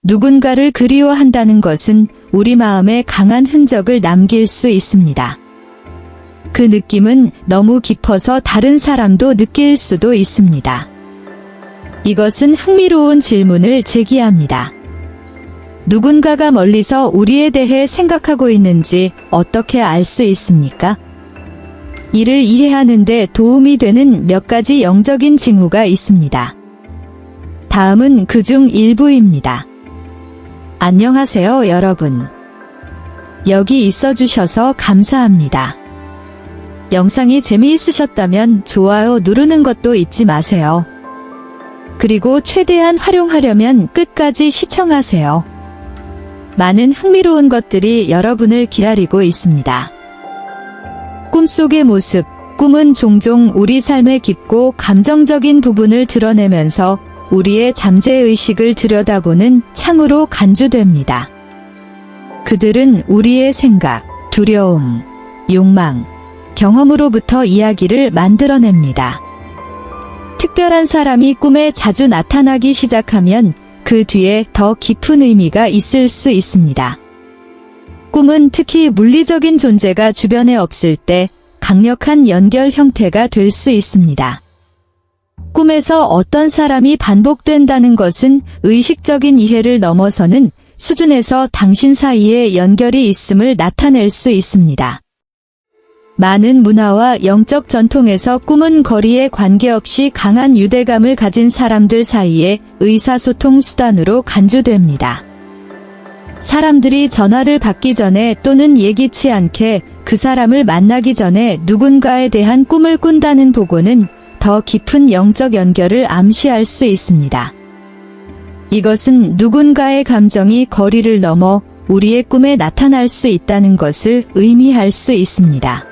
누군가를 그리워한다는 것은 우리 마음에 강한 흔적을 남길 수 있습니다. 그 느낌은 너무 깊어서 다른 사람도 느낄 수도 있습니다. 이것은 흥미로운 질문을 제기합니다. 누군가가 멀리서 우리에 대해 생각하고 있는지 어떻게 알 수 있습니까? 이를 이해하는 데 도움이 되는 몇 가지 영적인 징후가 있습니다. 다음은 그중 일부입니다. 안녕하세요, 여러분. 여기 있어 주셔서 감사합니다. 영상이 재미있으셨다면 좋아요 누르는 것도 잊지 마세요. 그리고 최대한 활용하려면 끝까지 시청하세요. 많은 흥미로운 것들이 여러분을 기다리고 있습니다. 꿈속의 모습. 꿈은 종종 우리 삶의 깊고 감정적인 부분을 드러내면서 우리의 잠재의식을 들여다보는 창으로 간주됩니다. 그들은 우리의 생각, 두려움, 욕망, 경험으로부터 이야기를 만들어냅니다. 특별한 사람이 꿈에 자주 나타나기 시작하면 그 뒤에 더 깊은 의미가 있을 수 있습니다. 꿈은 특히 물리적인 존재가 주변에 없을 때 강력한 연결 형태가 될 수 있습니다. 꿈에서 어떤 사람이 반복된다는 것은 의식적인 이해를 넘어서는 수준에서 당신 사이에 연결이 있음을 나타낼 수 있습니다. 많은 문화와 영적 전통에서 꿈은 거리에 관계없이 강한 유대감을 가진 사람들 사이에 의사소통 수단으로 간주됩니다. 사람들이 전화를 받기 전에 또는 예기치 않게 그 사람을 만나기 전에 누군가에 대한 꿈을 꾼다는 보고는 더 깊은 영적 연결을 암시할 수 있습니다. 이것은 누군가의 감정이 거리를 넘어 우리의 꿈에 나타날 수 있다는 것을 의미할 수 있습니다.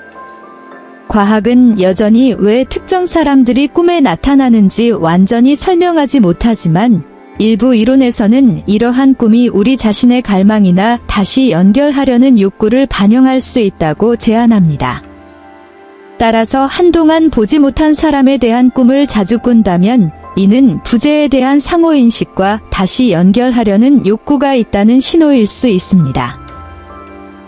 과학은 여전히 왜 특정 사람들이 꿈에 나타나는지 완전히 설명하지 못하지만 일부 이론에서는 이러한 꿈이 우리 자신의 갈망이나 다시 연결하려는 욕구를 반영할 수 있다고 제안합니다. 따라서 한동안 보지 못한 사람에 대한 꿈을 자주 꾼다면 이는 부재에 대한 상호인식과 다시 연결하려는 욕구가 있다는 신호일 수 있습니다.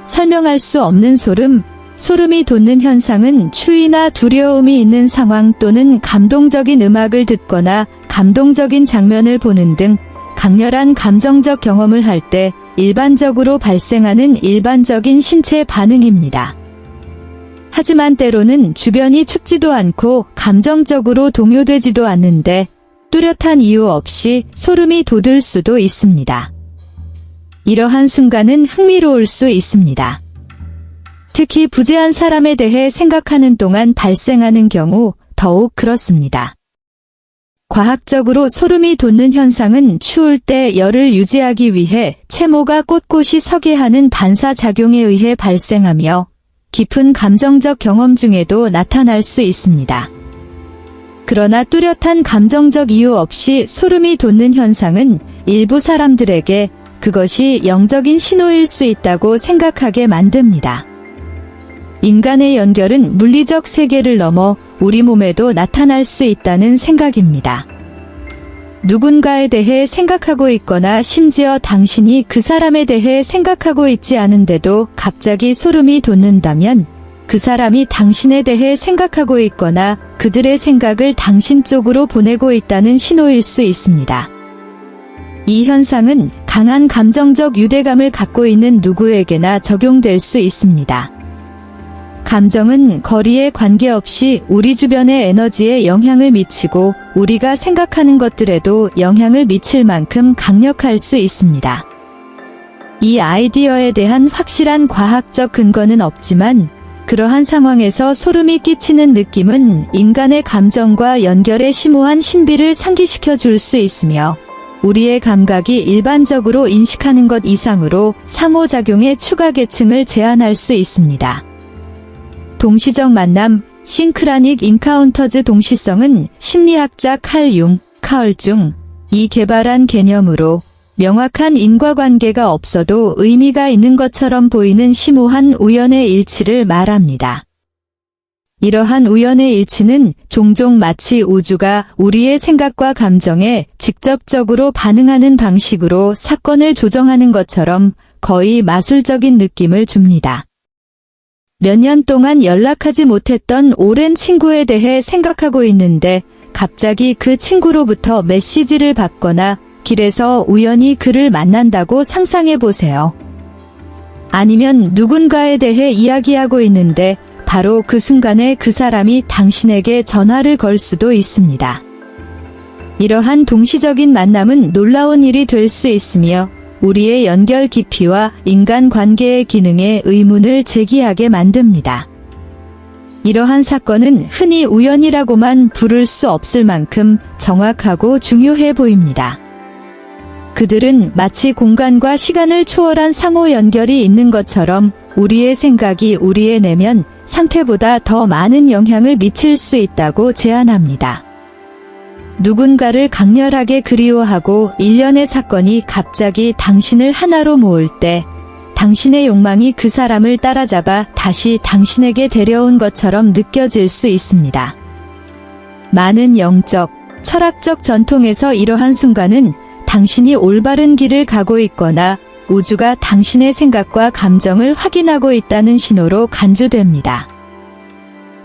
설명할 수 없는 소름, 소름이 돋는 현상은 추위나 두려움이 있는 상황 또는 감동적인 음악을 듣거나 감동적인 장면을 보는 등 강렬한 감정적 경험을 할 때 일반적으로 발생하는 일반적인 신체 반응입니다. 하지만 때로는 주변이 춥지도 않고 감정적으로 동요되지도 않는데 뚜렷한 이유 없이 소름이 돋을 수도 있습니다. 이러한 순간은 흥미로울 수 있습니다. 특히 부재한 사람에 대해 생각하는 동안 발생하는 경우 더욱 그렇습니다. 과학적으로 소름이 돋는 현상은 추울 때 열을 유지하기 위해 채모가 꼿꼿이 서게 하는 반사작용에 의해 발생하며 깊은 감정적 경험 중에도 나타날 수 있습니다. 그러나 뚜렷한 감정적 이유 없이 소름이 돋는 현상은 일부 사람들에게 그것이 영적인 신호일 수 있다고 생각하게 만듭니다. 인간의 연결은 물리적 세계를 넘어 우리 몸에도 나타날 수 있다는 생각입니다. 누군가에 대해 생각하고 있거나 심지어 당신이 그 사람에 대해 생각하고 있지 않은데도 갑자기 소름이 돋는다면 그 사람이 당신에 대해 생각하고 있거나 그들의 생각을 당신 쪽으로 보내고 있다는 신호일 수 있습니다. 이 현상은 강한 감정적 유대감을 갖고 있는 누구에게나 적용될 수 있습니다. 감정은 거리에 관계없이 우리 주변의 에너지에 영향을 미치고 우리가 생각하는 것들에도 영향을 미칠 만큼 강력할 수 있습니다. 이 아이디어에 대한 확실한 과학적 근거는 없지만 그러한 상황에서 소름이 끼치는 느낌은 인간의 감정과 연결의 심오한 신비를 상기시켜 줄 수 있으며 우리의 감각이 일반적으로 인식하는 것 이상으로 상호작용의 추가 계층을 제한할 수 있습니다. 동시적 만남, 싱크라닉 인카운터즈 동시성은 심리학자 칼 융, 카얼 중이 개발한 개념으로 명확한 인과관계가 없어도 의미가 있는 것처럼 보이는 심오한 우연의 일치를 말합니다. 이러한 우연의 일치는 종종 마치 우주가 우리의 생각과 감정에 직접적으로 반응하는 방식으로 사건을 조정하는 것처럼 거의 마술적인 느낌을 줍니다. 몇 년 동안 연락하지 못했던 오랜 친구에 대해 생각하고 있는데 갑자기 그 친구로부터 메시지를 받거나 길에서 우연히 그를 만난다고 상상해 보세요. 아니면 누군가에 대해 이야기하고 있는데 바로 그 순간에 그 사람이 당신에게 전화를 걸 수도 있습니다. 이러한 동시적인 만남은 놀라운 일이 될 수 있으며 우리의 연결 깊이와 인간관계의 기능에 의문을 제기하게 만듭니다. 이러한 사건은 흔히 우연이라고만 부를 수 없을 만큼 정확하고 중요해 보입니다. 그들은 마치 공간과 시간을 초월한 상호 연결이 있는 것처럼 우리의 생각이 우리의 내면 상태보다 더 많은 영향을 미칠 수 있다고 제안합니다. 누군가를 강렬하게 그리워하고 일련의 사건이 갑자기 당신을 하나로 모을 때 당신의 욕망이 그 사람을 따라잡아 다시 당신에게 데려온 것처럼 느껴질 수 있습니다. 많은 영적, 철학적 전통에서 이러한 순간은 당신이 올바른 길을 가고 있거나 우주가 당신의 생각과 감정을 확인하고 있다는 신호로 간주됩니다.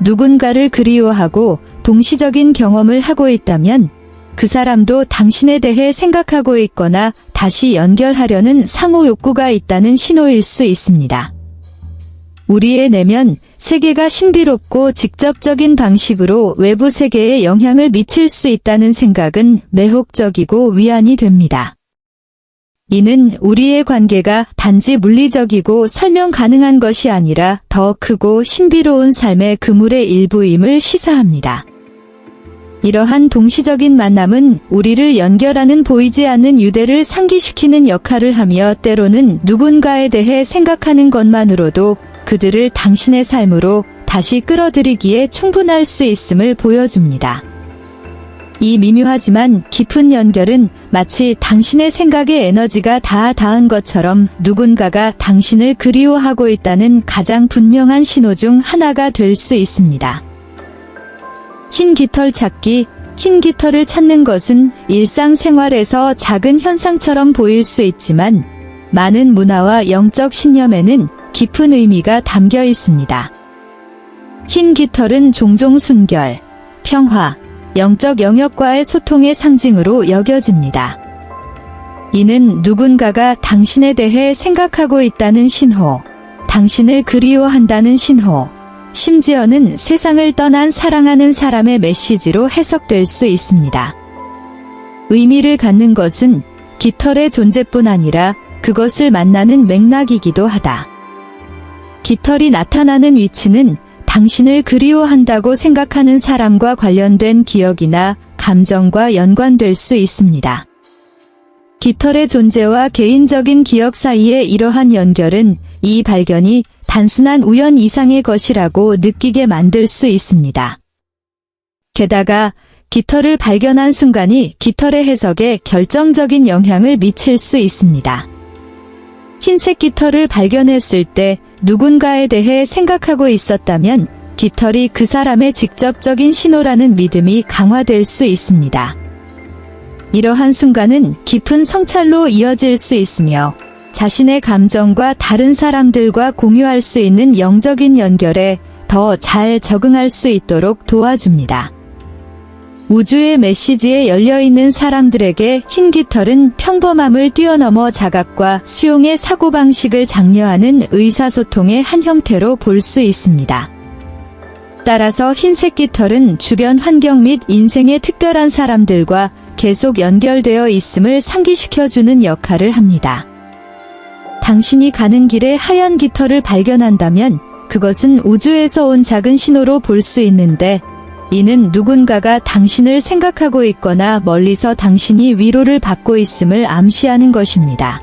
누군가를 그리워하고 동시적인 경험을 하고 있다면 그 사람도 당신에 대해 생각하고 있거나 다시 연결하려는 상호 욕구가 있다는 신호일 수 있습니다. 우리의 내면, 세계가 신비롭고 직접적인 방식으로 외부 세계에 영향을 미칠 수 있다는 생각은 매혹적이고 위안이 됩니다. 이는 우리의 관계가 단지 물리적이고 설명 가능한 것이 아니라 더 크고 신비로운 삶의 그물의 일부임을 시사합니다. 이러한 동시적인 만남은 우리를 연결하는 보이지 않는 유대를 상기시키는 역할을 하며 때로는 누군가에 대해 생각하는 것만으로도 그들을 당신의 삶으로 다시 끌어들이기에 충분할 수 있음을 보여줍니다. 이 미묘하지만 깊은 연결은 마치 당신의 생각의 에너지가 다 닿은 것처럼 누군가가 당신을 그리워하고 있다는 가장 분명한 신호 중 하나가 될 수 있습니다. 흰 깃털 찾기, 흰 깃털을 찾는 것은 일상생활에서 작은 현상처럼 보일 수 있지만 많은 문화와 영적 신념에는 깊은 의미가 담겨 있습니다. 흰 깃털은 종종 순결, 평화, 영적 영역과의 소통의 상징으로 여겨집니다. 이는 누군가가 당신에 대해 생각하고 있다는 신호, 당신을 그리워한다는 신호, 심지어는 세상을 떠난 사랑하는 사람의 메시지로 해석될 수 있습니다. 의미를 갖는 것은 깃털의 존재뿐 아니라 그것을 만나는 맥락이기도 하다. 깃털이 나타나는 위치는 당신을 그리워한다고 생각하는 사람과 관련된 기억이나 감정과 연관될 수 있습니다. 깃털의 존재와 개인적인 기억 사이의 이러한 연결은 이 발견이 단순한 우연 이상의 것이라고 느끼게 만들 수 있습니다. 게다가 깃털을 발견한 순간이 깃털의 해석에 결정적인 영향을 미칠 수 있습니다. 흰색 깃털을 발견했을 때 누군가에 대해 생각하고 있었다면 깃털이 그 사람의 직접적인 신호라는 믿음이 강화될 수 있습니다. 이러한 순간은 깊은 성찰로 이어질 수 있으며 자신의 감정과 다른 사람들과 공유할 수 있는 영적인 연결에 더 잘 적응할 수 있도록 도와줍니다. 우주의 메시지에 열려있는 사람들에게 흰 깃털은 평범함을 뛰어넘어 자각과 수용의 사고방식을 장려하는 의사소통의 한 형태로 볼 수 있습니다. 따라서 흰색 깃털은 주변 환경 및 인생의 특별한 사람들과 계속 연결되어 있음을 상기시켜주는 역할을 합니다. 당신이 가는 길에 하얀 깃털을 발견한다면 그것은 우주에서 온 작은 신호로 볼 수 있는데 이는 누군가가 당신을 생각하고 있거나 멀리서 당신이 위로를 받고 있음을 암시하는 것입니다.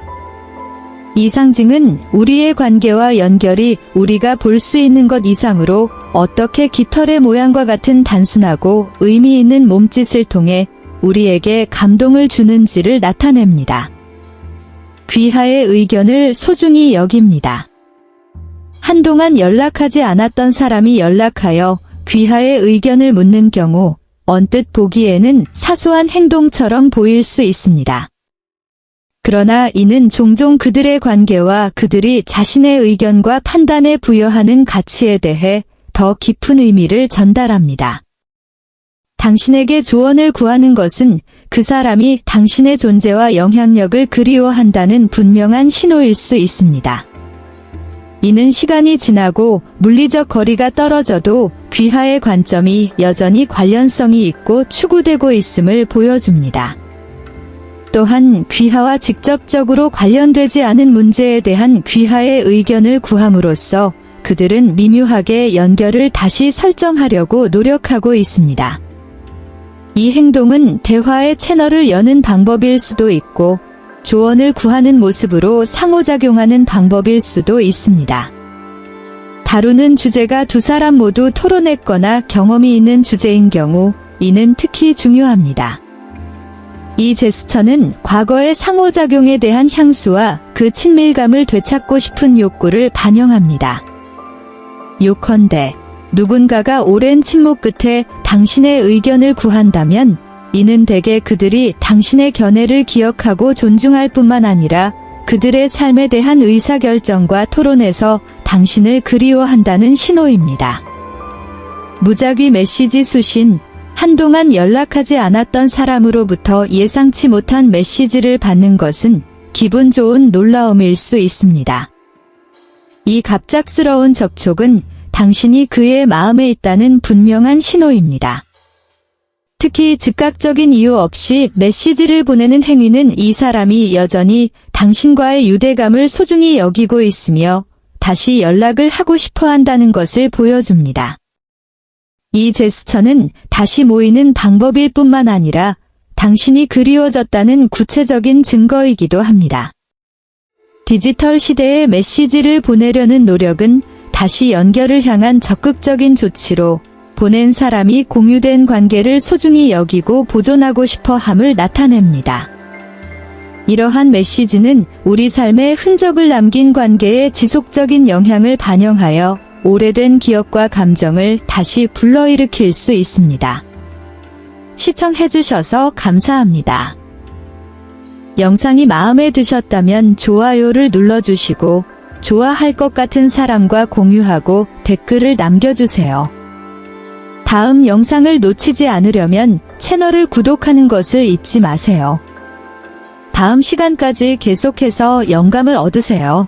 이 상징은 우리의 관계와 연결이 우리가 볼 수 있는 것 이상으로 어떻게 깃털의 모양과 같은 단순하고 의미 있는 몸짓을 통해 우리에게 감동을 주는지를 나타냅니다. 귀하의 의견을 소중히 여깁니다. 한동안 연락하지 않았던 사람이 연락하여 귀하의 의견을 묻는 경우 언뜻 보기에는 사소한 행동처럼 보일 수 있습니다. 그러나 이는 종종 그들의 관계와 그들이 자신의 의견과 판단에 부여하는 가치에 대해 더 깊은 의미를 전달합니다. 당신에게 조언을 구하는 것은 그 사람이 당신의 존재와 영향력을 그리워한다는 분명한 신호일 수 있습니다. 이는 시간이 지나고 물리적 거리가 떨어져도 귀하의 관점이 여전히 관련성이 있고 추구되고 있음을 보여줍니다. 또한 귀하와 직접적으로 관련되지 않은 문제에 대한 귀하의 의견을 구함으로써 그들은 미묘하게 연결을 다시 설정하려고 노력하고 있습니다. 이 행동은 대화의 채널을 여는 방법일 수도 있고 조언을 구하는 모습으로 상호작용하는 방법일 수도 있습니다. 다루는 주제가 두 사람 모두 토론했거나 경험이 있는 주제인 경우 이는 특히 중요합니다. 이 제스처는 과거의 상호작용에 대한 향수와 그 친밀감을 되찾고 싶은 욕구를 반영합니다. 요컨대 누군가가 오랜 침묵 끝에 당신의 의견을 구한다면 이는 대개 그들이 당신의 견해를 기억하고 존중할 뿐만 아니라 그들의 삶에 대한 의사결정과 토론에서 당신을 그리워한다는 신호입니다. 무작위 메시지 수신, 한동안 연락하지 않았던 사람으로부터 예상치 못한 메시지를 받는 것은 기분 좋은 놀라움일 수 있습니다. 이 갑작스러운 접촉은 당신이 그의 마음에 있다는 분명한 신호입니다. 특히 즉각적인 이유 없이 메시지를 보내는 행위는 이 사람이 여전히 당신과의 유대감을 소중히 여기고 있으며 다시 연락을 하고 싶어 한다는 것을 보여줍니다. 이 제스처는 다시 모이는 방법일 뿐만 아니라 당신이 그리워졌다는 구체적인 증거이기도 합니다. 디지털 시대에 메시지를 보내려는 노력은 다시 연결을 향한 적극적인 조치로 보낸 사람이 공유된 관계를 소중히 여기고 보존하고 싶어 함을 나타냅니다. 이러한 메시지는 우리 삶에 흔적을 남긴 관계에 지속적인 영향을 반영하여 오래된 기억과 감정을 다시 불러일으킬 수 있습니다. 시청해주셔서 감사합니다. 영상이 마음에 드셨다면 좋아요를 눌러주시고 좋아할 것 같은 사람과 공유하고 댓글을 남겨주세요. 다음 영상을 놓치지 않으려면 채널을 구독하는 것을 잊지 마세요. 다음 시간까지 계속해서 영감을 얻으세요.